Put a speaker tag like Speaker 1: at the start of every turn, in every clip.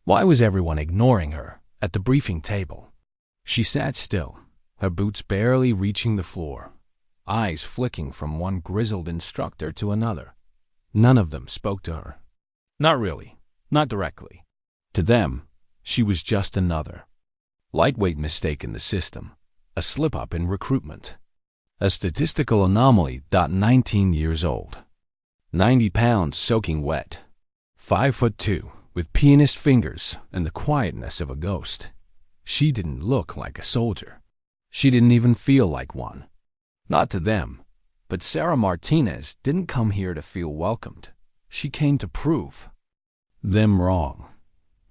Speaker 1: Why was everyone ignoring her at the briefing table? She sat still, her boots barely reaching the floor, eyes flicking from one grizzled instructor to another. None of them spoke to her. Not really, not directly. To them, she was just another lightweight mistake in the system, a slip-up in recruitment, a statistical anomaly. 19 years old, 90 pounds soaking wet, 5'2", with pianist fingers and the quietness of a ghost. She didn't look like a soldier. She didn't even feel like one. Not to them, but Sarah Martinez didn't come here to feel welcomed. She came to prove them wrong.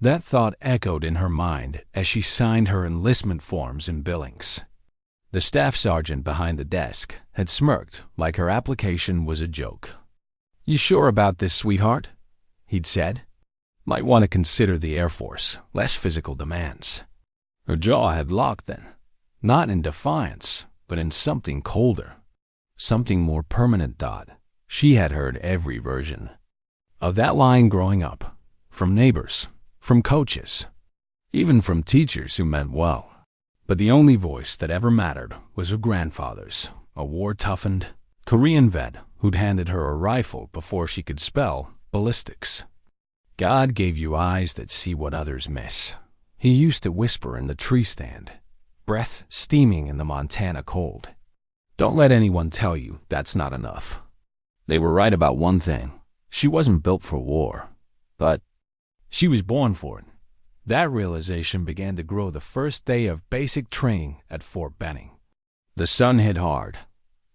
Speaker 1: That thought echoed in her mind as she signed her enlistment forms in Billings. The staff sergeant behind the desk had smirked like her application was a joke. "You sure about this, sweetheart?" he'd said. "Might want to consider the Air Force, less physical demands." Her jaw had locked then, not in defiance, but in something colder, something more permanent. She had heard every version of that line growing up, from neighbors, from coaches, even from teachers who meant well. But the only voice that ever mattered was her grandfather's, a war-toughened Korean vet who'd handed her a rifle before she could spell ballistics. "God gave you eyes that see what others miss," he used to whisper in the tree stand, breath steaming in the Montana cold. "Don't let anyone tell you that's not enough." They were right about one thing. She wasn't built for war, but she was born for it. That realization began to grow the first day of basic training at Fort Benning. The sun hit hard,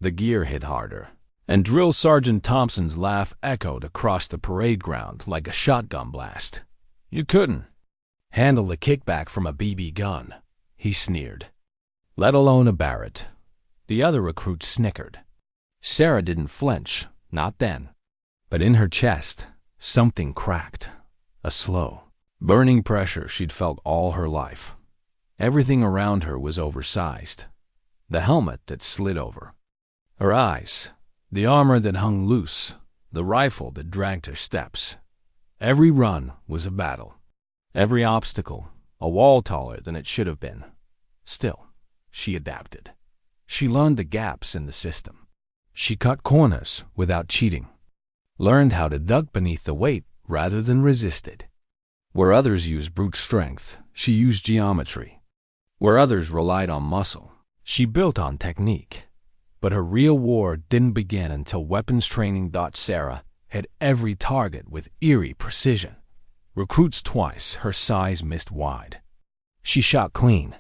Speaker 1: the gear hit harder, and Drill Sergeant Thompson's laugh echoed across the parade ground like a shotgun blast. "You couldn't handle the kickback from a BB gun," he sneered. "Let alone a Barrett." The other recruits snickered. Sarah didn't flinch, not then. But in her chest, something cracked. A slow, burning pressure she'd felt all her life. Everything around her was oversized. The helmet that slid over her eyes, the armor that hung loose, the rifle that dragged her steps. Every run was a battle. Every obstacle, a wall taller than it should have been. Still, she adapted. She learned the gaps in the system. She cut corners without cheating. Learned how to duck beneath the weight rather than resist it. Where others used brute strength, she used geometry. Where others relied on muscle, she built on technique. But her real war didn't begin until weapons training. Sarah hit every target with eerie precision. Recruits twice, her size missed wide. She shot clean.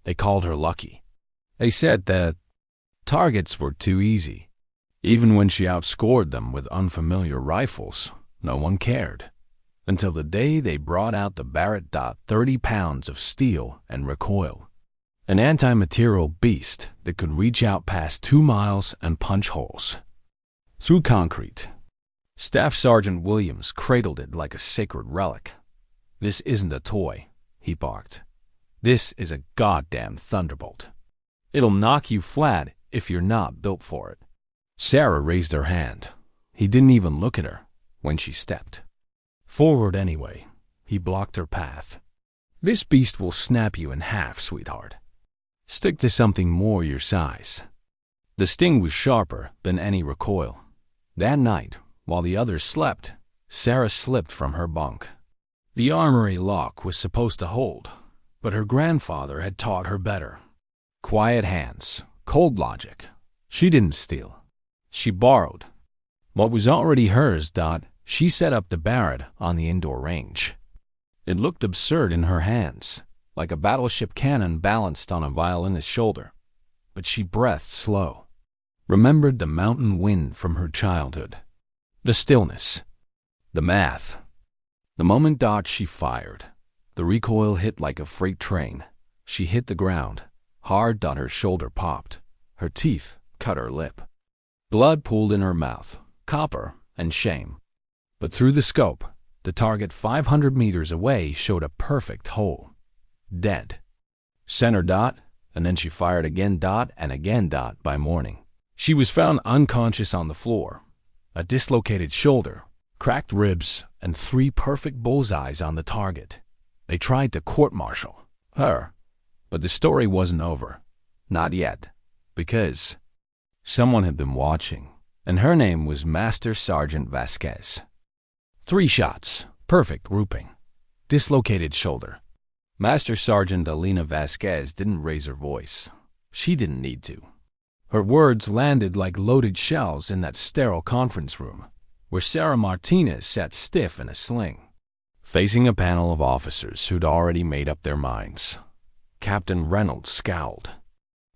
Speaker 1: They called her lucky. They said that targets were too easy. Even when she outscored them with unfamiliar rifles, no one cared. Until the day they brought out the Barrett. 30 pounds of steel and recoil. An anti-material beast that could reach out past 2 miles and punch holes through concrete. Staff Sergeant Williams cradled it like a sacred relic. "This isn't a toy," he barked. "This is a goddamn thunderbolt. It'll knock you flat if you're not built for it." Sarah raised her hand. He didn't even look at her when she stepped forward anyway. He blocked her path. "This beast will snap you in half, sweetheart. Stick to something more your size." The sting was sharper than any recoil. That night, while the others slept, Sarah slipped from her bunk. The armory lock was supposed to hold, but her grandfather had taught her better. Quiet hands, cold logic. She didn't steal. She borrowed. What was already hers. She set up the Barrett on the indoor range. It looked absurd in her hands, like a battleship cannon balanced on a violinist's shoulder. But she breathed slow, remembered the mountain wind from her childhood, the stillness, the math. The moment she fired, the recoil hit like a freight train. She hit the ground, hard. Her shoulder popped. Her teeth cut her lip. Blood pooled in her mouth, copper and shame. But through the scope, the target 500 meters away showed a perfect hole. Dead. Center. And then she fired again. And again. By morning, she was found unconscious on the floor. A dislocated shoulder, cracked ribs, and 3 perfect bullseyes on the target. They tried to court-martial her, but the story wasn't over. Not yet, because someone had been watching, and her name was Master Sergeant Vasquez. 3 shots, perfect grouping, dislocated shoulder. Master Sergeant Alina Vasquez didn't raise her voice. She didn't need to. Her words landed like loaded shells in that sterile conference room, where Sarah Martinez sat stiff in a sling, facing a panel of officers who'd already made up their minds. Captain Reynolds scowled.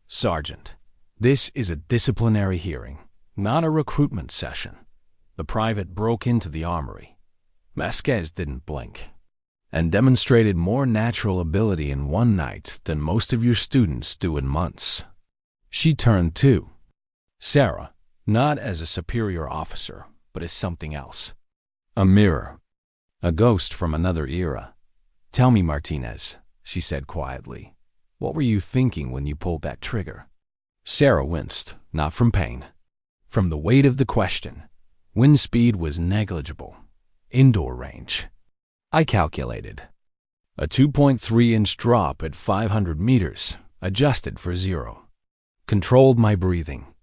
Speaker 1: "Sergeant, this is a disciplinary hearing, not a recruitment session." The private broke into the armory. Vasquez didn't blink, and demonstrated more natural ability in one night than most of your students do in months. She turned to Sarah, not as a superior officer, but as something else. A mirror. A ghost from another era. "Tell me, Martinez," she said quietly, "what were you thinking when you pulled that trigger?" Sarah winced, not from pain. From the weight of the question. Wind speed was negligible. Indoor range. I calculated. A 2.3-inch drop at 500 meters, adjusted for 0. Controlled my breathing.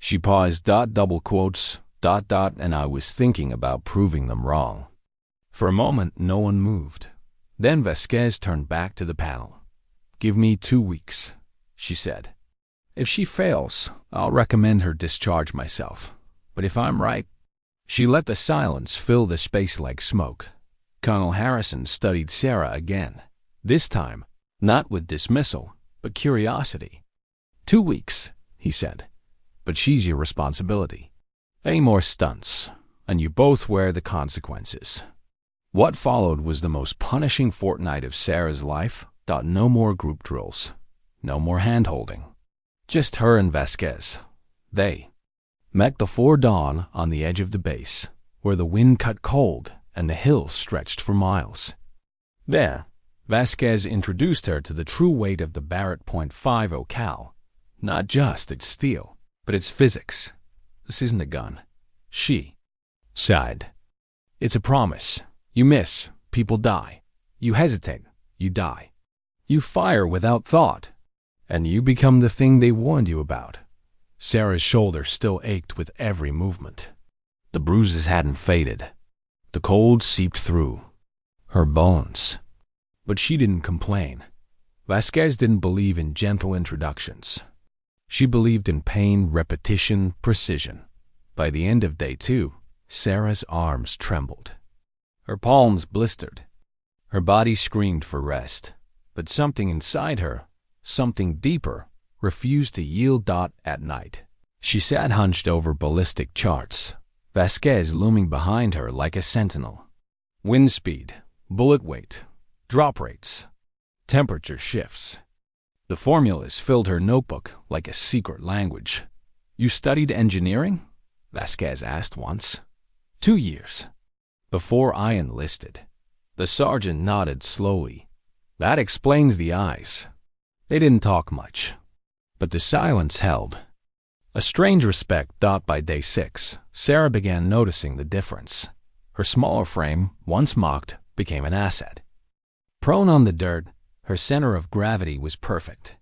Speaker 1: She paused, double quotes, and I was thinking about proving them wrong. For a moment, no one moved. Then Vasquez turned back to the panel. "Give me 2 weeks," she said. "If she fails, I'll recommend her discharge myself. But if I'm right..." She let the silence fill the space like smoke. Colonel Harrison studied Sarah again. This time, not with dismissal, but curiosity. 2 weeks, he said. "But she's your responsibility. Any more stunts, and you both wear the consequences." What followed was the most punishing fortnight of Sarah's life. No more group drills. No more hand-holding. Just her and Vasquez. They met before dawn on the edge of the base, where the wind cut cold and the hills stretched for miles. There, Vasquez introduced her to the true weight of the Barrett .50 cal. Not just its steel, but its physics. "This isn't a gun." She sighed. "It's a promise. You miss, people die. You hesitate, you die. You fire without thought, and you become the thing they warned you about." Sarah's shoulder still ached with every movement. The bruises hadn't faded. The cold seeped through her bones. But she didn't complain. Vasquez didn't believe in gentle introductions. She believed in pain, repetition, precision. By the end of day 2, Sarah's arms trembled. Her palms blistered. Her body screamed for rest. But something inside her, something deeper, refused to yield. At night, she sat hunched over ballistic charts, Vasquez looming behind her like a sentinel. Wind speed, bullet weight, drop rates, temperature shifts. The formulas filled her notebook like a secret language. "You studied engineering?" Vasquez asked once. 2 years. "Before I enlisted." The sergeant nodded slowly. "That explains the eyes." They didn't talk much, but the silence held. A strange respect. By day 6, Sarah began noticing the difference. Her smaller frame, once mocked, became an asset. Prone on the dirt, her center of gravity was perfect.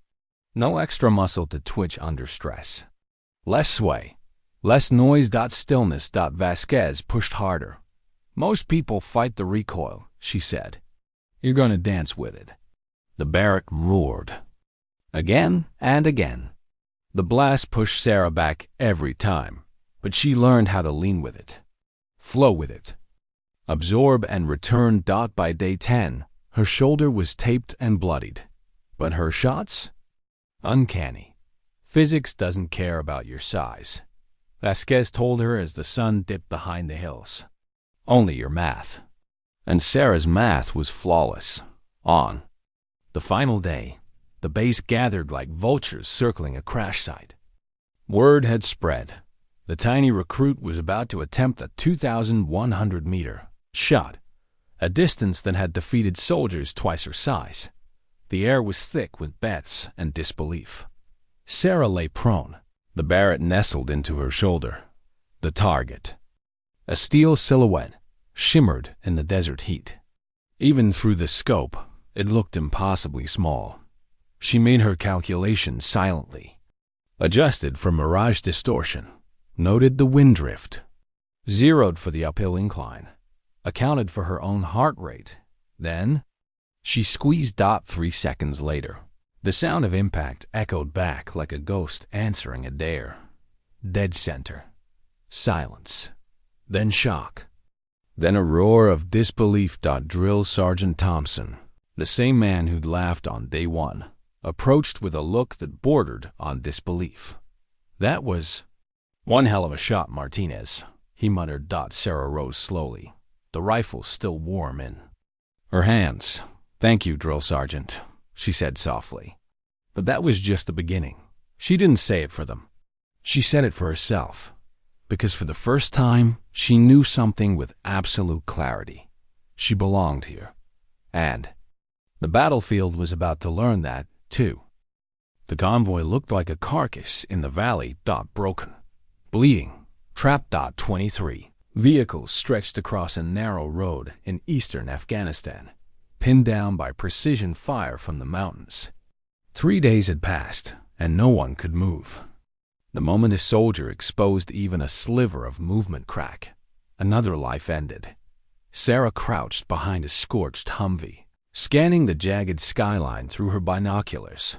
Speaker 1: No extra muscle to twitch under stress. Less sway, less noise. Stillness. Vasquez pushed harder. "Most people fight the recoil," she said. "You're going to dance with it." The barrack roared. Again and again. The blast pushed Sarah back every time, but she learned how to lean with it, flow with it, absorb and return. By day 10, her shoulder was taped and bloodied. But her shots? Uncanny. Physics doesn't care about your size, Vasquez told her as the sun dipped behind the hills. Only your math. And Sarah's math was flawless. On the final day, the base gathered like vultures circling a crash site. Word had spread. The tiny recruit was about to attempt a 2,100-meter shot, a distance that had defeated soldiers twice her size. The air was thick with bets and disbelief. Sarah lay prone. The Barrett nestled into her shoulder. The target, a steel silhouette, shimmered in the desert heat. Even through the scope, It looked impossibly small. She made her calculations silently, adjusted for mirage distortion, noted the wind drift, zeroed for the uphill incline, accounted for her own heart rate. Then she squeezed dot 3 seconds later. The sound of impact echoed back like a ghost answering a dare. Dead center. Silence. Then shock. Then a roar of disbelief. Drill Sergeant Thompson, the same man who'd laughed on day one, approached with a look that bordered on disbelief. "That was one hell of a shot, Martinez," he muttered. Sarah rose slowly, the rifle still warm in her hands. "Thank you, Drill Sergeant," she said softly. But that was just the beginning. She didn't say it for them. She said it for herself, because for the first time, she knew something with absolute clarity. She belonged here. And the battlefield was about to learn that, too. The convoy looked like a carcass in the valley. Broken, bleeding, trapped. 23 vehicles stretched across a narrow road in eastern Afghanistan, pinned down by precision fire from the mountains. 3 days had passed, and no one could move. The moment a soldier exposed even a sliver of movement crack, another life ended. Sarah crouched behind a scorched Humvee, scanning the jagged skyline through her binoculars.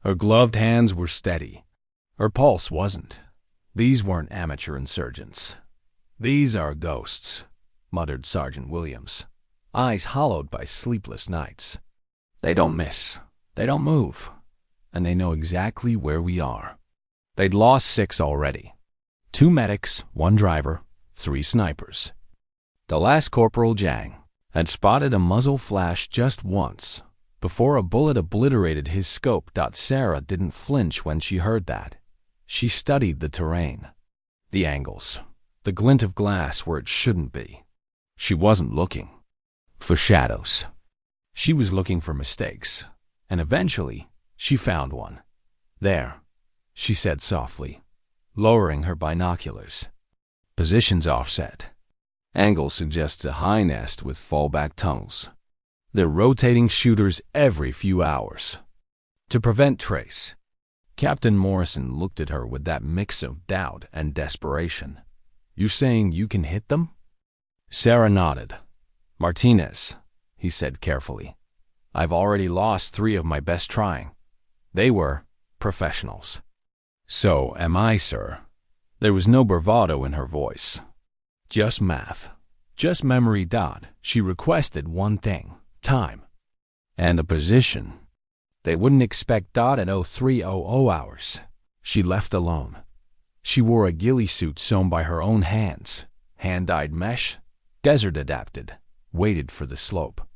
Speaker 1: Her gloved hands were steady. Her pulse wasn't. "These weren't amateur insurgents. These are ghosts," muttered Sergeant Williams, eyes hollowed by sleepless nights. "They don't miss. They don't move. And they know exactly where we are." They'd lost 6 already. 2 medics, 1 driver, 3 snipers. The last Corporal Jang had spotted a muzzle flash just once, before a bullet obliterated his scope. Sarah didn't flinch when she heard that. She studied the terrain, the angles, the glint of glass where it shouldn't be. She wasn't looking for shadows. She was looking for mistakes. And eventually, she found one. "There," she said softly, lowering her binoculars. "Positions offset. Angle suggests a high nest with fallback tunnels. They're rotating shooters every few hours to prevent trace." Captain Morrison looked at her with that mix of doubt and desperation. "You saying you can hit them?" Sarah nodded. "Martinez," he said carefully, "I've already lost 3 of my best trying. They were professionals." "So am I, sir." There was no bravado in her voice. Just math. Just memory. She requested one thing: time. And a position. They wouldn't expect at 0300 hours. She left alone. She wore a ghillie suit sewn by her own hands, hand-dyed mesh, desert-adapted, waited for the slope.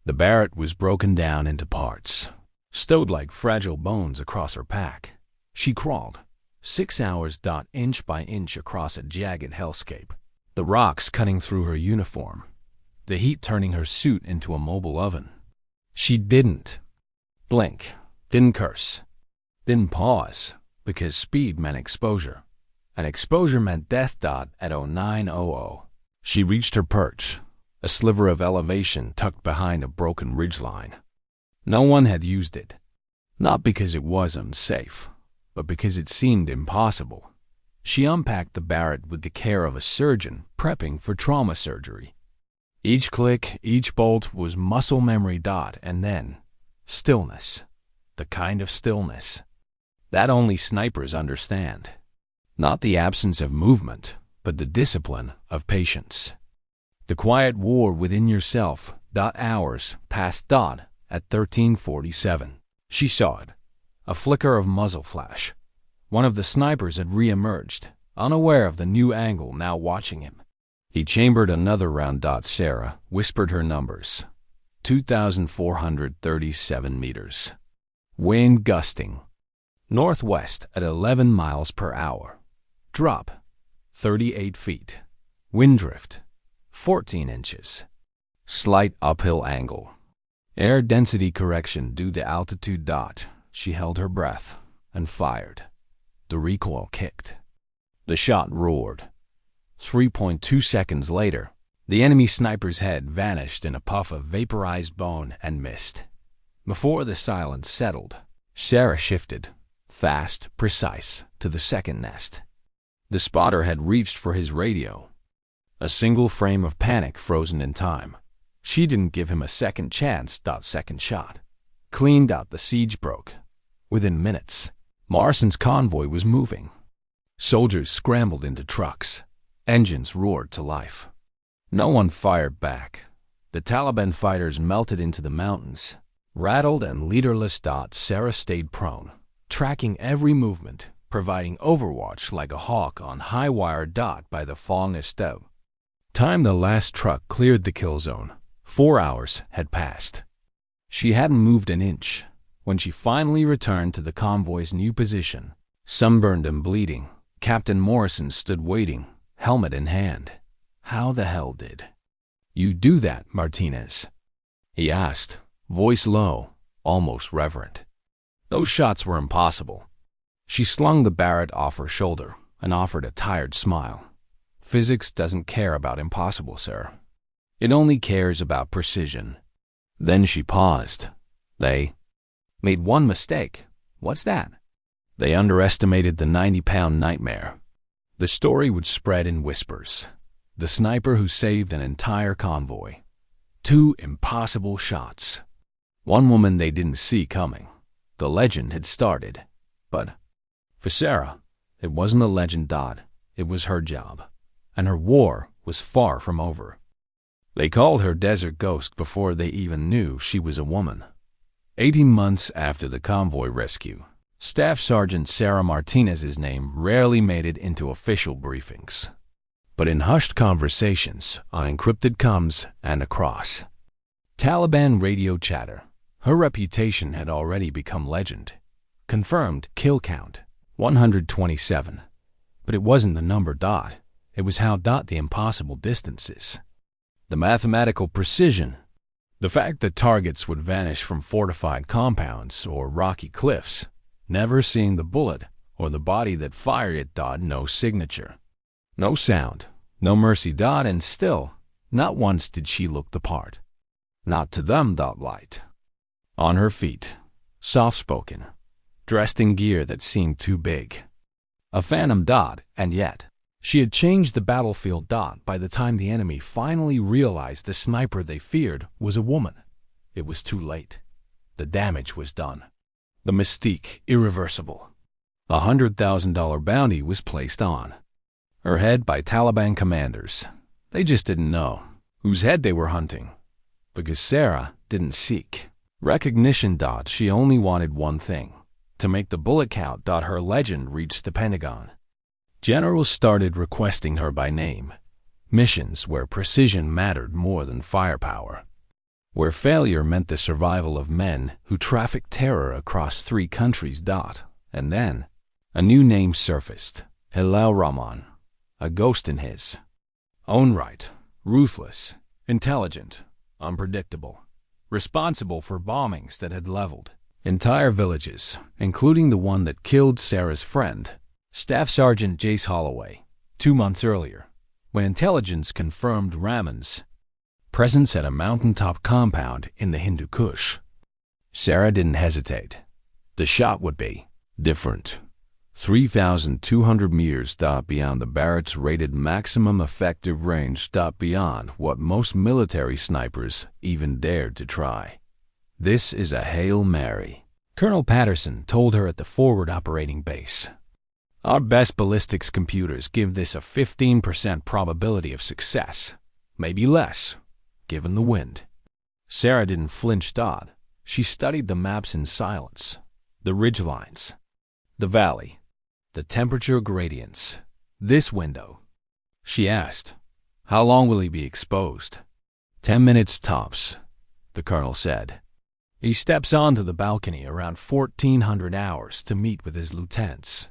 Speaker 1: The Barrett was broken down into parts, stowed like fragile bones across her pack. She crawled, 6 hours. Inch by inch across a jagged hellscape, the rocks cutting through her uniform, the heat turning her suit into a mobile oven. She didn't blink, didn't curse, didn't pause, because speed meant exposure, and exposure meant death. At 0900, she reached her perch, a sliver of elevation tucked behind a broken ridgeline. No one had used it, not because it was unsafe, but because it seemed impossible. She unpacked the Barrett with the care of a surgeon prepping for trauma surgery. Each click, each bolt was muscle memory. And then stillness, the kind of stillness that only snipers understand. Not the absence of movement, but the discipline of patience. The quiet war within yourself. Hours passed. At 1347, she saw it, a flicker of muzzle flash. One of the snipers had re-emerged, unaware of the new angle now watching him. He chambered another round. Sarah whispered her numbers. 2,437 meters. Wind gusting northwest at 11 miles per hour. Drop 38 feet. Wind drift 14 inches. Slight uphill angle. Air density correction due to altitude. She held her breath and fired. The recoil kicked. The shot roared. 3.2 seconds later, The enemy sniper's head vanished in a puff of vaporized bone and mist. Before the silence settled, Sarah shifted, fast, precise, to the second nest. The spotter had reached for his radio. A single frame of panic frozen in time. She didn't give him a second chance. Second shot. Cleaned out. The siege broke. Within minutes, Morrison's convoy was moving. Soldiers scrambled into trucks. Engines roared to life. No one fired back. The Taliban fighters melted into the mountains. Rattled and leaderless. Sarah stayed prone, tracking every movement, providing overwatch like a hawk on high wire. By the falling stove. Time the last truck cleared the kill zone, 4 hours had passed. She hadn't moved an inch when she finally returned to the convoy's new position. Sunburned and bleeding, Captain Morrison stood waiting, helmet in hand. "How the hell did you do that, Martinez?" he asked, voice low, almost reverent. "Those shots were impossible." She slung the Barrett off her shoulder and offered a tired smile. "Physics doesn't care about impossible, sir. It only cares about precision." Then she paused. "They made one mistake." "What's that?" "They underestimated the 90-pound nightmare." The story would spread in whispers. The sniper who saved an entire convoy. 2 impossible shots. One woman they didn't see coming. The legend had started. But for Sarah, it wasn't a legend. It was her job. And her war was far from over. They called her Desert Ghost before they even knew she was a woman. 18 months after the convoy rescue, Staff Sergeant Sarah Martinez's name rarely made it into official briefings. But in hushed conversations on encrypted comms and across Taliban radio chatter, her reputation had already become legend. Confirmed kill count, 127. But it wasn't the number. It was how the impossible distances. The mathematical precision. The fact that targets would vanish from fortified compounds or rocky cliffs, never seeing the bullet or the body that fired it. No signature. No sound. No mercy. And still, not once did she look the part. Not to them. Light. On her feet. Soft-spoken. Dressed in gear that seemed too big. A phantom. And yet, she had changed the battlefield. By the time the enemy finally realized the sniper they feared was a woman, it was too late. The damage was done. The mystique irreversible. A $100,000 bounty was placed on her head by Taliban commanders. They just didn't know whose head they were hunting. Because Sarah didn't seek recognition. She only wanted one thing: to make the bullet count. Her legend reached the Pentagon. Generals started requesting her by name. Missions where precision mattered more than firepower. Where failure meant the survival of men who trafficked terror across 3 countries. And then, a new name surfaced. Hilal Rahman. A ghost in his own right. Ruthless, intelligent, unpredictable. Responsible for bombings that had leveled entire villages, including the one that killed Sarah's friend, Staff Sergeant Jace Holloway, 2 months earlier, when intelligence confirmed Rahman's presence at a mountaintop compound in the Hindu Kush. Sarah didn't hesitate. The shot would be different. 3,200 meters. Beyond the Barrett's rated maximum effective range. Beyond what most military snipers even dared to try. "This is a Hail Mary," Colonel Patterson told her at the forward operating base. "Our best ballistics computers give this a 15% probability of success, maybe less, given the wind." Sarah didn't flinch. She studied the maps in silence, the ridgelines, the valley, the temperature gradients. "This window," she asked, "how long will he be exposed?" 10 minutes tops, the colonel said. "He steps onto the balcony around 1400 hours to meet with his lieutenants.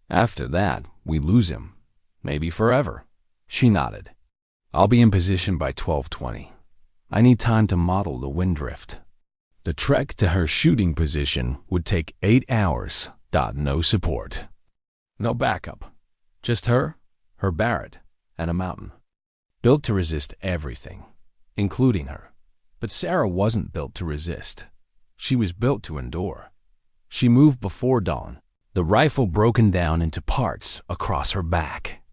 Speaker 1: After that, we lose him. Maybe forever." She nodded. "I'll be in position by 12:20. I need time to model the wind drift." The trek to her shooting position would take 8 hours. No support. No backup. Just her Barrett, and a mountain. built to resist everything, including her. But Sarah wasn't built to resist. She was built to endure. She moved before dawn, the rifle broken down into parts across her back.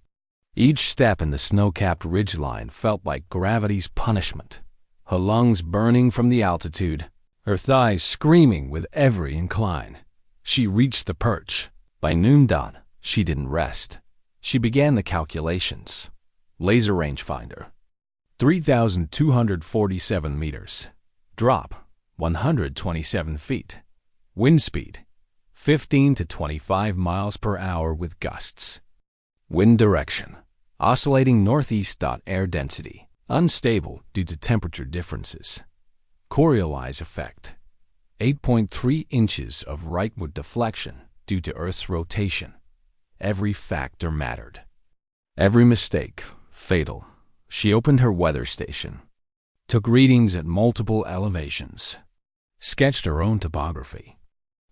Speaker 1: Each step in the snow-capped ridgeline felt like gravity's punishment, her lungs burning from the altitude, her thighs screaming with every incline. She reached the perch. By noon-dawn, she didn't rest. She began the calculations. Laser rangefinder, 3,247 meters. Drop, 127 feet. Wind speed, 15 to 25 miles per hour with gusts. Wind direction, oscillating northeast. Air density, unstable due to temperature differences. Coriolis effect, 8.3 inches of rightward deflection due to Earth's rotation. Every factor mattered. Every mistake, fatal. She opened her weather station, took readings at multiple elevations, sketched her own topography,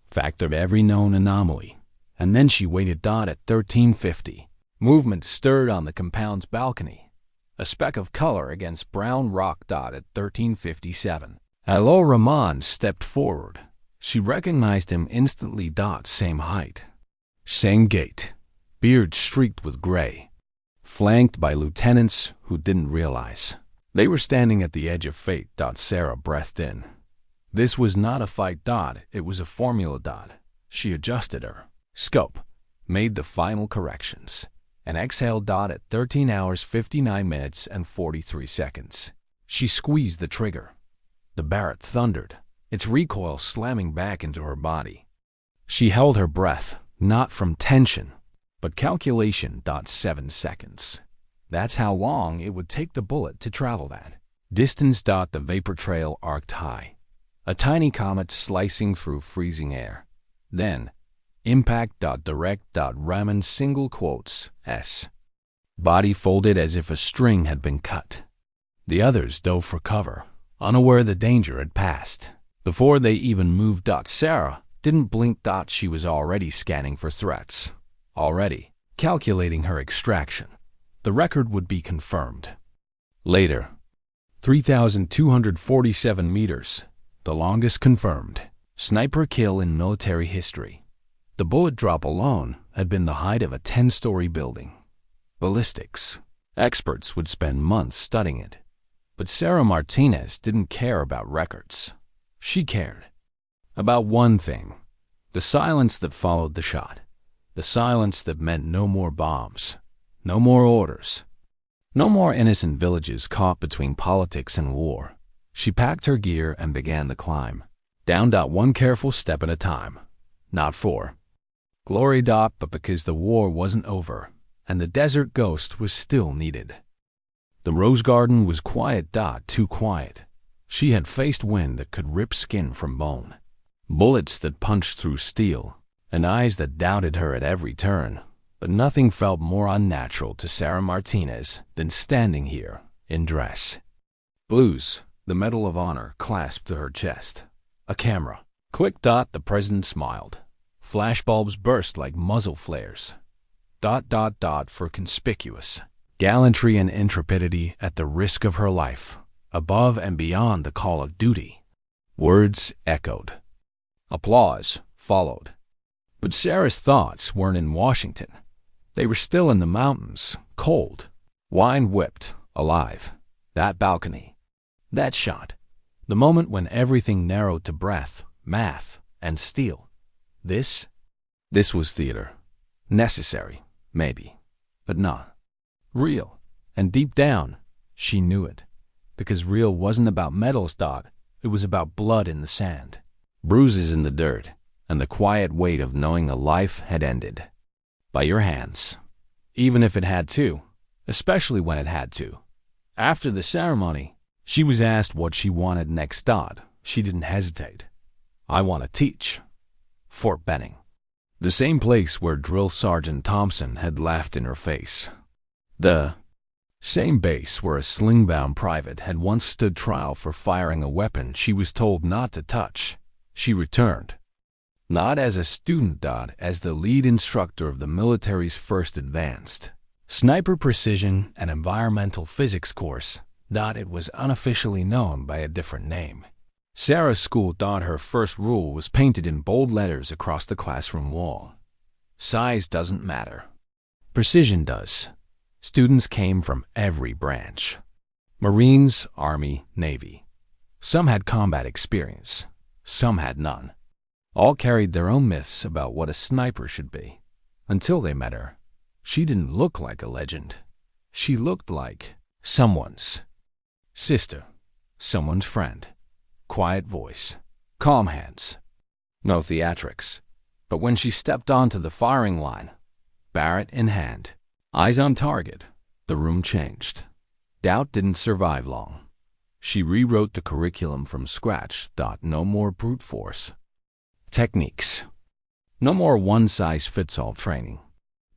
Speaker 1: factored every known anomaly, and then she waited. At 1350, movement stirred on the compound's balcony, a speck of color against brown rock. At 1357, Rahman stepped forward. She recognized him instantly. Same height, same gait, beard streaked with gray, flanked by lieutenants who didn't realize they were standing at the edge of fate. Sarah breathed in. This was not a fight. It was a formula. She adjusted her scope, made the final corrections, and exhaled. At 13 hours 59 minutes and 43 seconds. She squeezed the trigger. The Barrett thundered, its recoil slamming back into her body. She held her breath, not from tension, but calculation. 7 seconds. That's how long it would take the bullet to travel that distance. The vapor trail arced high, a tiny comet slicing through freezing air. Then, impact. Direct. Raman single quotes S. Body folded as if a string had been cut. The others dove for cover, unaware the danger had passed. Before they even moved. Sarah didn't blink. She was already scanning for threats, already calculating her extraction. The record would be confirmed later. 3,247 meters, the longest confirmed sniper kill in military history. The bullet drop alone had been the height of a 10-story building. Ballistics experts would spend months studying it. But Sarah Martinez didn't care about records. She cared about one thing: the silence that followed the shot. The silence that meant no more bombs, no more orders, no more innocent villages caught between politics and war. She packed her gear and began the climb. Down. One careful step at a time. Not for glory. But because the war wasn't over, and the desert ghost was still needed. The rose garden was quiet. Too quiet. She had faced wind that could rip skin from bone, bullets that punched through steel, and eyes that doubted her at every turn. But nothing felt more unnatural to Sarah Martinez than standing here in dress. Blues, the Medal of Honor clasped to her chest. A camera. Click. The president smiled. Flashbulbs burst like muzzle flares. For conspicuous gallantry and intrepidity at the risk of her life, above and beyond the call of duty. Words echoed. Applause followed. But Sarah's thoughts weren't in Washington. They were still in the mountains, cold, wine-whipped, alive. That balcony, that shot, the moment when everything narrowed to breath, math, and steel. This was theater. Necessary, maybe, but not real. And deep down, she knew it. Because real wasn't about medals. It was about blood in the sand, bruises in the dirt, and the quiet weight of knowing a life had ended. By your hands. Even if it had to. Especially when it had to. After the ceremony, she was asked what she wanted next. She didn't hesitate. I want to teach. Fort Benning. The same place where Drill Sergeant Thompson had laughed in her face. The same base where a sling-bound private had once stood trial for firing a weapon she was told not to touch. She returned. Not as a student. As the lead instructor of the military's first advanced Sniper Precision and Environmental Physics course. It was unofficially known by a different name. Sarah's school thought her first rule was painted in bold letters across the classroom wall. Size doesn't matter. Precision does. Students came from every branch. Marines, Army, Navy. Some had combat experience. Some had none. All carried their own myths about what a sniper should be. Until they met her. She didn't look like a legend. She looked like someone's sister, someone's friend. Quiet voice, calm hands. No theatrics. But when she stepped onto the firing line, Barrett in hand, eyes on target, the room changed. Doubt didn't survive long. She rewrote the curriculum from scratch. No more brute force. Techniques. No more one-size-fits-all training.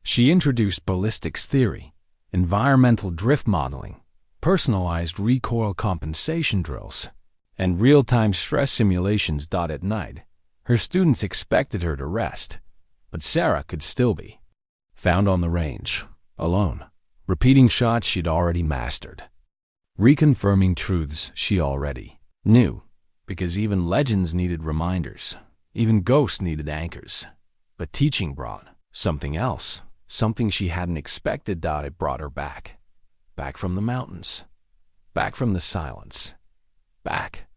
Speaker 1: She introduced ballistics theory, environmental drift modeling, personalized recoil compensation drills, and real-time stress simulations. At night, her students expected her to rest, but Sarah could still be found on the range, alone, repeating shots she'd already mastered, reconfirming truths she already knew, because even legends needed reminders, even ghosts needed anchors. But teaching brought something else, something she hadn't expected. It brought her back from the mountains, back from the silence, back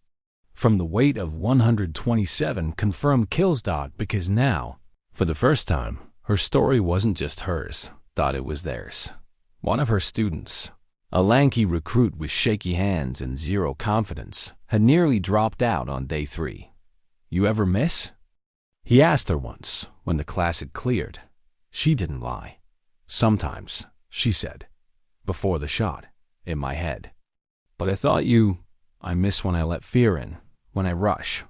Speaker 1: from the weight of 127 confirmed kills. Because now, for the first time, her story wasn't just hers. It was theirs. One of her students, a lanky recruit with shaky hands and zero confidence, had nearly dropped out on day 3. "You ever miss?" He asked her once, when the class had cleared. She didn't lie. "Sometimes," she said, "before the shot, in my head. But I miss when I let fear in, when I rush.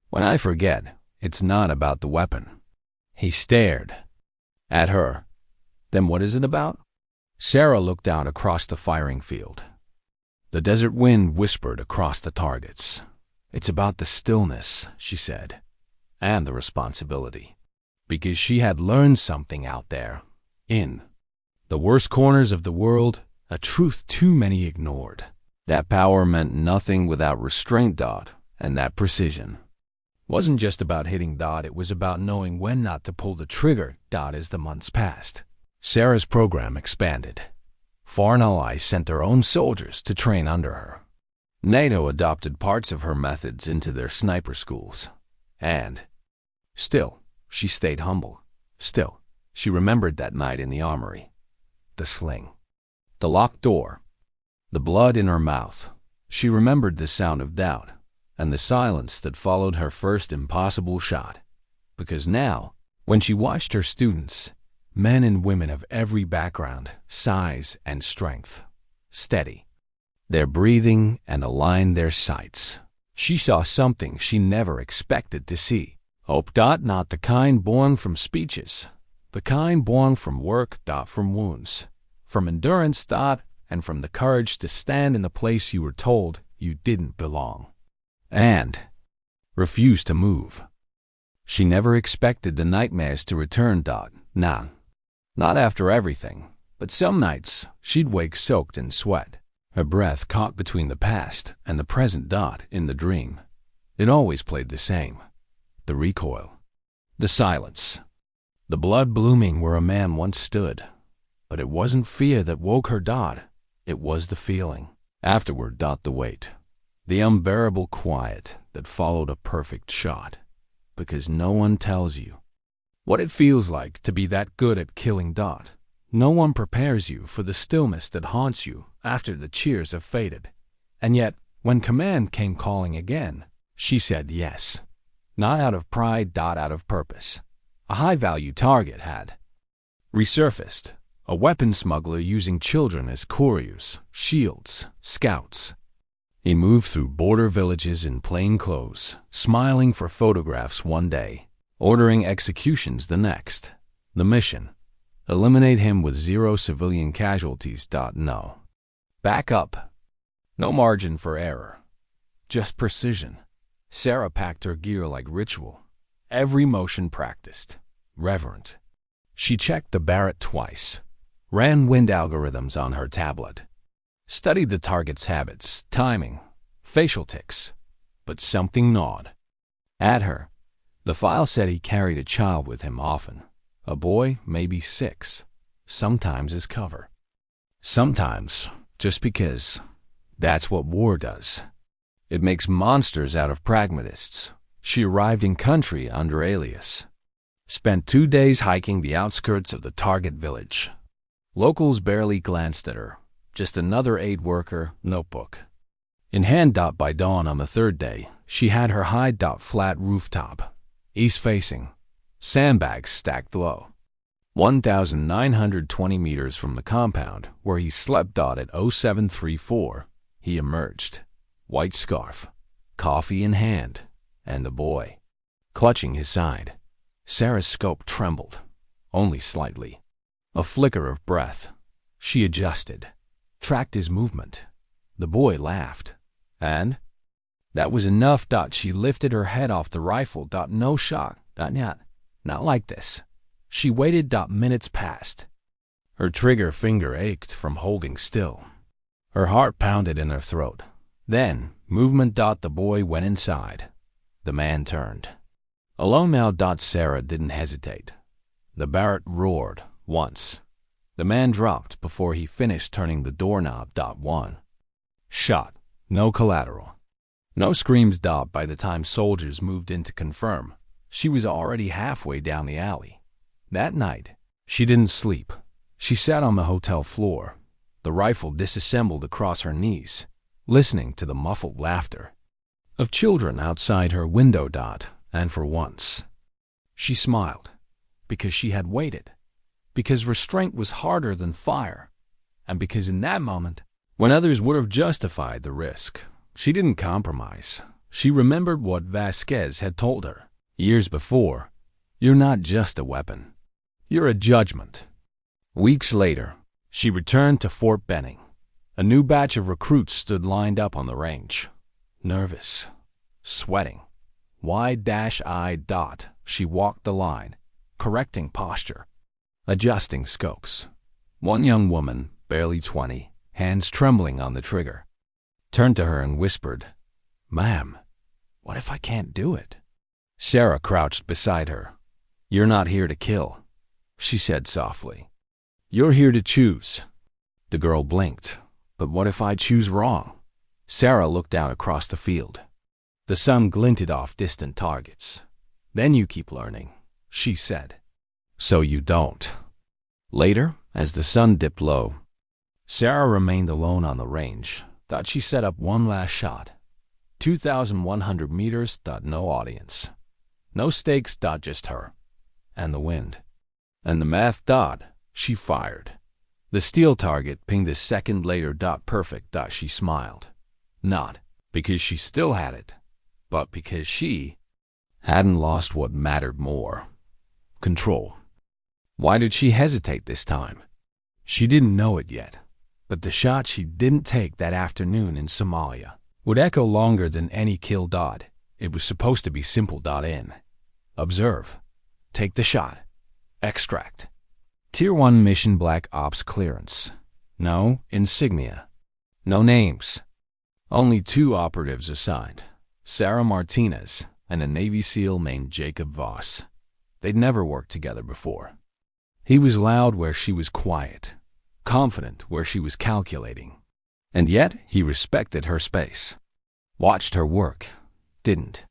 Speaker 1: When I forget, it's not about the weapon." He stared at her. "Then what is it about?" Sarah looked out across the firing field. The desert wind whispered across the targets. "It's about the stillness," she said, "and the responsibility." Because she had learned something out there, in the worst corners of the world, a truth too many ignored. That power meant nothing without restraint. And that precision wasn't just about hitting. It was about knowing when not to pull the trigger. As the months passed, Sarah's program expanded. Foreign allies sent their own soldiers to train under her. NATO adopted parts of her methods into their sniper schools. And still, she stayed humble. Still, she remembered that night in the armory. The sling. The locked door. The blood in her mouth. She remembered the sound of doubt and the silence that followed her first impossible shot. Because now, when she watched her students, men and women of every background, size, and strength, steady their breathing and align their sights, she saw something she never expected to see. Hope. Not the kind born from speeches, the kind born from work. From wounds, from endurance. And from the courage to stand in the place you were told you didn't belong, and refuse to move. She never expected the nightmares to return. Nah, not after everything, but some nights she'd wake soaked in sweat, her breath caught between the past and the present. In the dream, it always played the same. The recoil, the silence, the blood blooming where a man once stood. But it wasn't fear that woke her. It was the feeling. Afterward. The weight, the unbearable quiet that followed a perfect shot. Because no one tells you what it feels like to be that good at killing. No one prepares you for the stillness that haunts you after the cheers have faded. And yet, when command came calling again, she said yes. Not out of pride. Out of purpose. A high-value target had resurfaced. A weapon smuggler using children as couriers, shields, scouts. He moved through border villages in plain clothes, smiling for photographs one day, ordering executions the next. The mission: eliminate him with 0 civilian casualties. No. Back up. No margin for error. Just precision. Sarah packed her gear like ritual. Every motion practiced. Reverent. She checked the Barrett twice. ran wind algorithms on her tablet, studied the target's habits, timing, facial tics, but something gnawed at her. The file said he carried a child with him often, a boy, maybe 6, sometimes as cover. Sometimes, just because that's what war does. It makes monsters out of pragmatists. She arrived in country under alias. Spent 2 days hiking the outskirts of the target village. Locals barely glanced at her, just another aid worker notebook. In hand. By dawn on the 3rd day, she had her high. Flat rooftop, east-facing, sandbags stacked low. 1,920 meters from the compound where he slept. At 0734, he emerged, white scarf, coffee in hand, and the boy clutching his side. Sarah's scope trembled, only slightly. A flicker of breath. She adjusted, tracked his movement. The boy laughed. And that was enough. She lifted her head off the rifle. No shock. Not like this. She waited. Minutes passed. Her trigger finger ached from holding still. Her heart pounded in her throat. Then, movement. The boy went inside. The man turned. Alone now. Sarah didn't hesitate. The Barrett roared once. The man dropped before he finished turning the doorknob. One shot. No collateral. No screams. By the time soldiers moved in to confirm, she was already halfway down the alley. That night, she didn't sleep. She sat on the hotel floor, the rifle disassembled across her knees, listening to the muffled laughter of children outside her window. And for once, she smiled, because she had waited, because restraint was harder than fire, and because in that moment, when others would have justified the risk, she didn't compromise. She remembered what Vasquez had told her years before. You're not just a weapon. You're a judgment. Weeks later, she returned to Fort Benning. A new batch of recruits stood lined up on the range. Nervous, sweating, wide-eyed. She walked the line, correcting posture, adjusting scopes. One young woman, barely 20, hands trembling on the trigger, turned to her and whispered, "Ma'am, what if I can't do it?" Sarah crouched beside her. "You're not here to kill," she said softly. "You're here to choose." The girl blinked. "But what if I choose wrong?" Sarah looked out across the field. The sun glinted off distant targets. "Then you keep learning," she said. "So you don't." Later, as the sun dipped low, Sarah remained alone on the range. She set up one last shot. 2,100 meters. No audience. No stakes. Just her. And the wind. And the math. She fired. The steel target pinged a second later. Perfect. She smiled. Not because she still had it, but because she hadn't lost what mattered more. Control. Why did she hesitate this time? She didn't know it yet. But the shot she didn't take that afternoon in Somalia would echo longer than any kill. It was supposed to be simple. In. Observe. Take the shot. Extract. Tier 1 mission Black Ops clearance. No insignia. No names. Only 2 operatives assigned. Sarah Martinez and a Navy SEAL named Jacob Voss. They'd never worked together before. He was loud where she was quiet. Confident where she was calculating. And yet he respected her space. Watched her work. Didn't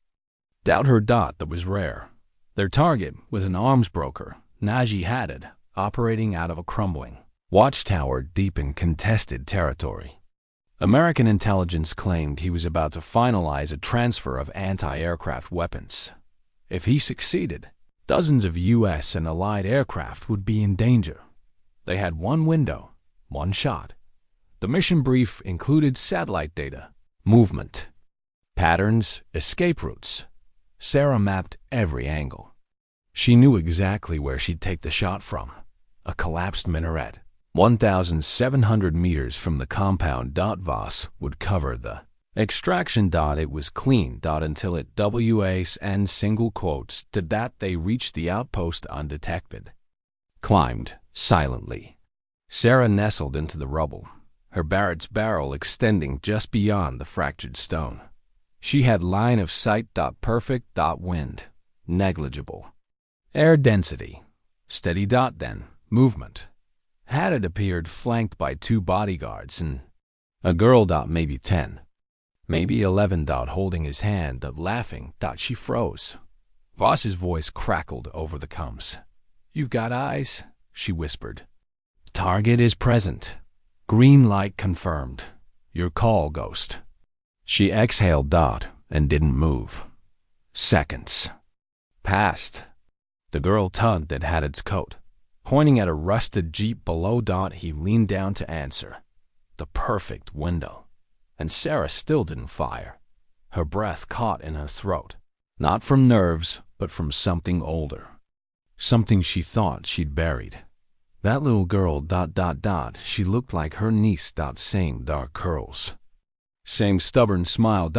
Speaker 1: doubt her. That was rare. Their target was an arms broker, Naji Haddad, operating out of a crumbling watchtower deep in contested territory. American intelligence claimed he was about to finalize a transfer of anti-aircraft weapons. If he succeeded, dozens of U.S. and allied aircraft would be in danger. They had one window, one shot. The mission brief included satellite data, movement, patterns, escape routes. Sarah mapped every angle. She knew exactly where she'd take the shot from. A collapsed minaret, 1,700 meters from the compound. Voss would cover the extraction. It was clean. Until it WAS and single quotes to that they reached the outpost undetected. Climbed silently. Sarah nestled into the rubble, her Barrett's barrel extending just beyond the fractured stone. She had line of sight. Perfect. Wind negligible. Air density steady. Then movement. Had it appeared flanked by 2 bodyguards and a girl. Maybe 10, maybe 11. Holding his hand. Laughing. She froze. Voss's voice crackled over the comms. "You've got eyes," she whispered. "Target is present. Green light confirmed. Your call, Ghost." She exhaled. And didn't move. Seconds passed. The girl tugged at Haddad's coat, pointing at a rusted jeep below. He leaned down to answer. The perfect window. And Sarah still didn't fire. Her breath caught in her throat. Not from nerves, but from something older. Something she thought she'd buried. That little girl. She looked like her niece. Same dark curls. Same stubborn smile.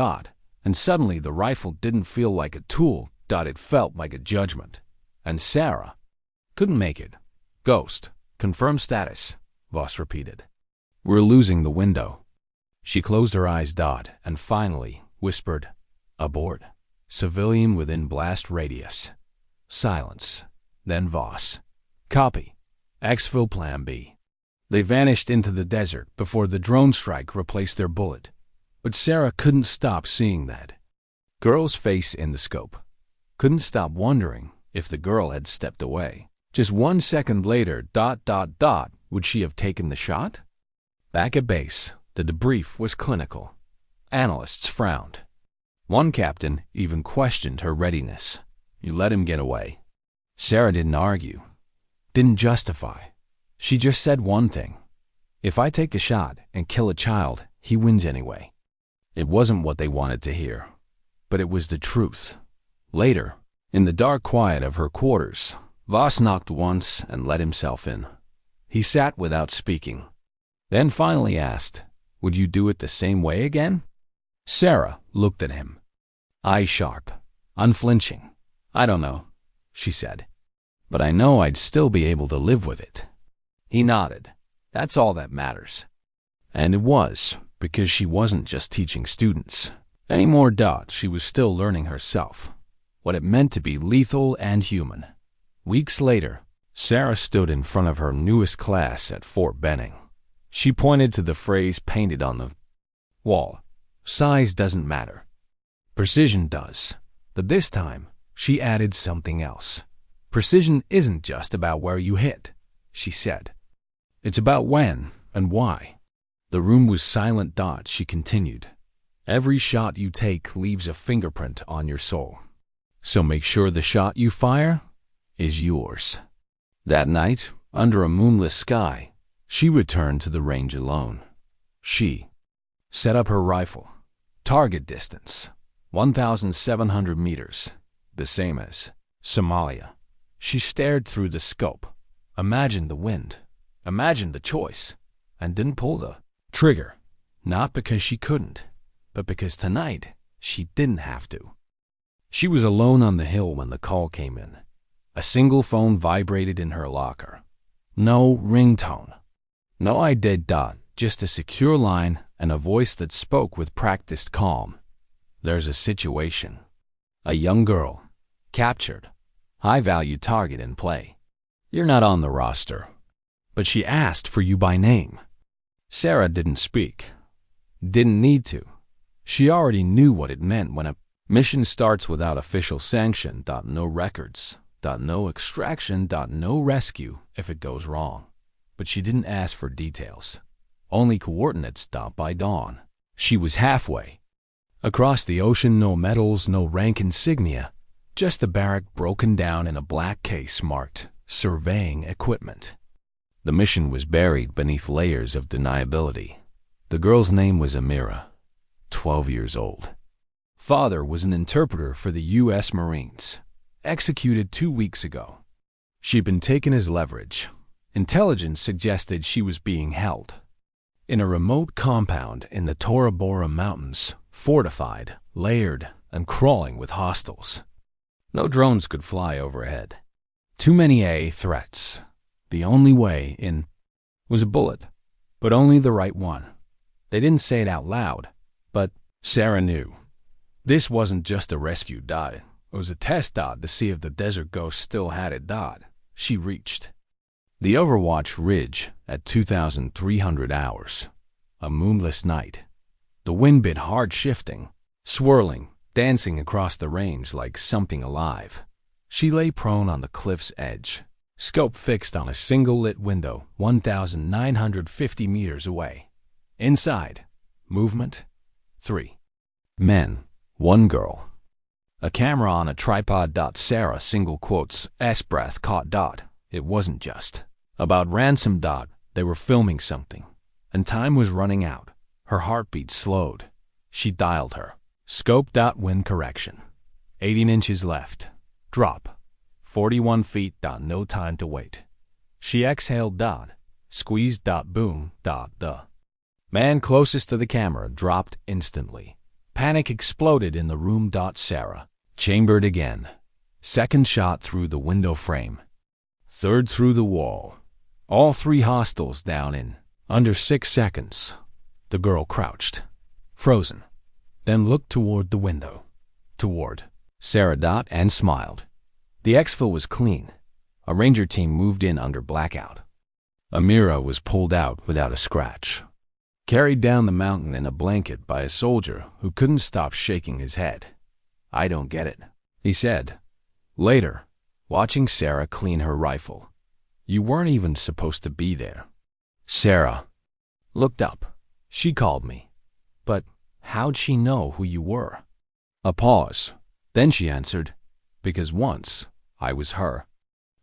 Speaker 1: And suddenly the rifle didn't feel like a tool. It felt like a judgment. And Sarah couldn't make it. "Ghost, confirm status," Voss repeated. "We're losing the window." She closed her eyes. And finally whispered, "Aboard. Civilian within blast radius." Silence. Then Voss, "Copy. Exfil Plan B." They vanished into the desert before the drone strike replaced their bullet. But Sarah couldn't stop seeing that girl's face in the scope. Couldn't stop wondering if the girl had stepped away. Just 1 second later. Would she have taken the shot? Back at base, the debrief was clinical. Analysts frowned. One captain even questioned her readiness. "You let him get away." Sarah didn't argue, didn't justify. She just said one thing. "If I take the shot and kill a child, he wins anyway." It wasn't what they wanted to hear, but it was the truth. Later, in the dark quiet of her quarters, Voss knocked once and let himself in. He sat without speaking, then finally asked, "Would you do it the same way again?" Sarah looked at him, eyes sharp, unflinching. "I don't know," she said, "but I know I'd still be able to live with it." He nodded. "That's all that matters." And it was, because she wasn't just teaching students anymore. She was still learning herself, what it meant to be lethal and human. Weeks later, Sarah stood in front of her newest class at Fort Benning. She pointed to the phrase painted on the wall. "Size doesn't matter. Precision does." But this time, she added something else. "Precision isn't just about where you hit," she said. "It's about when and why." The room was silent. She continued. "Every shot you take leaves a fingerprint on your soul. So make sure the shot you fire is yours." That night, under a moonless sky, she returned to the range alone. She set up her rifle. Target distance, 1,700 meters, the same as Somalia. She stared through the scope, imagined the wind, imagined the choice, and didn't pull the trigger. Not because she couldn't, but because tonight she didn't have to. She was alone on the hill when the call came in. A single phone vibrated in her locker. No ringtone. No I did. Just a secure line and a voice that spoke with practiced calm. "There's a situation. A young girl. Captured. High-value target in play. You're not on the roster. But she asked for you by name." Sarah didn't speak. Didn't need to. She already knew what it meant when a mission starts without official sanction. No records. No extraction. No rescue if it goes wrong. But she didn't ask for details. Only coordinates. By dawn, she was halfway. Across the ocean, no medals, no rank insignia. Just a barrack broken down in a black case marked surveying equipment. The mission was buried beneath layers of deniability. The girl's name was Amira, 12 years old. Father was an interpreter for the U.S. Marines, executed 2 weeks ago. She'd been taken as leverage. Intelligence suggested she was being held in a remote compound in the Tora Bora Mountains, fortified, layered, and crawling with hostiles. No drones could fly overhead. Too many AA threats. The only way in was a bullet, but only the right one. They didn't say it out loud, but Sarah knew. This wasn't just a rescue dot. It was a test dot to see if the desert ghost still had it dot. She reached the Overwatch Ridge at 2,300 hours. A moonless night. The wind bit hard, shifting, swirling, dancing across the range like something alive. She lay prone on the cliff's edge, scope fixed on a single lit window 1,950 meters away. Inside, movement, 3 men, 1 girl. A camera on a tripod. Sarah single quotes S-breath caught dot. It wasn't just about ransom dot. They were filming something, and time was running out. Her heartbeat slowed. She dialed her scope dot wind correction. 18 inches left. Drop. 41 feet dot no time to wait. She exhaled dot. Squeezed dot boom dot the man closest to the camera dropped instantly. Panic exploded in the room. Sarah chambered again. Second shot through the window frame. Third through the wall. All 3 hostiles down in under 6 seconds. The girl crouched, frozen, then looked toward the window. Toward Sarah dot and smiled. The exfil was clean. A ranger team moved in under blackout. Amira was pulled out without a scratch, carried down the mountain in a blanket by a soldier who couldn't stop shaking his head. "I don't get it," he said. Later, watching Sarah clean her rifle. "You weren't even supposed to be there." Sarah looked up. "She called me. But how'd she know who you were?" A pause. Then she answered, "Because once I was her."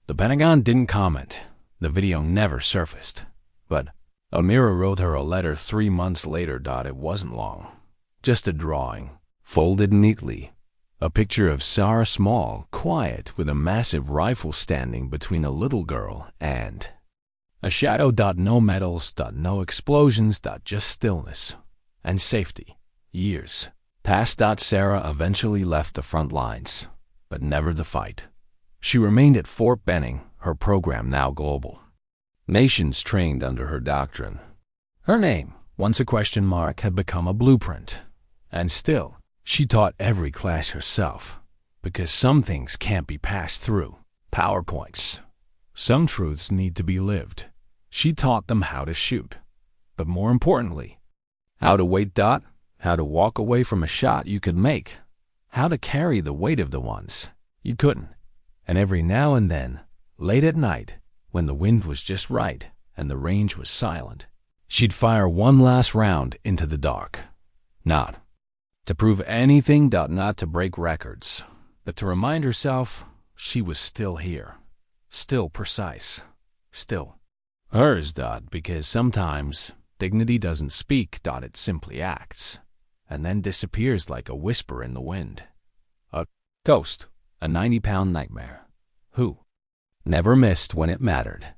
Speaker 1: The Pentagon didn't comment. The video never surfaced. But Amira wrote her a letter 3 months later. It wasn't long. Just a drawing, folded neatly. A picture of Sarah small, quiet, with a massive rifle standing between a little girl and a shadow. No medals. No explosions. Just stillness and safety. Years passed. Sarah eventually left the front lines, but never the fight. She remained at Fort Benning, her program now global. Nations trained under her doctrine. Her name, once a question mark, had become a blueprint. And still, she taught every class herself, because some things can't be passed through PowerPoints. Some truths need to be lived. She taught them how to shoot, but more importantly, how to wait. How to walk away from a shot you could make, how to carry the weight of the ones you couldn't. And every now and then, late at night, when the wind was just right and the range was silent, she'd fire one last round into the dark. Not to prove anything. Not to break records, but to remind herself she was still here, still precise, still hers. Because sometimes dignity doesn't speak. It simply acts, and then disappears like a whisper in the wind. A ghost, a 90-pound nightmare, who never missed when it mattered.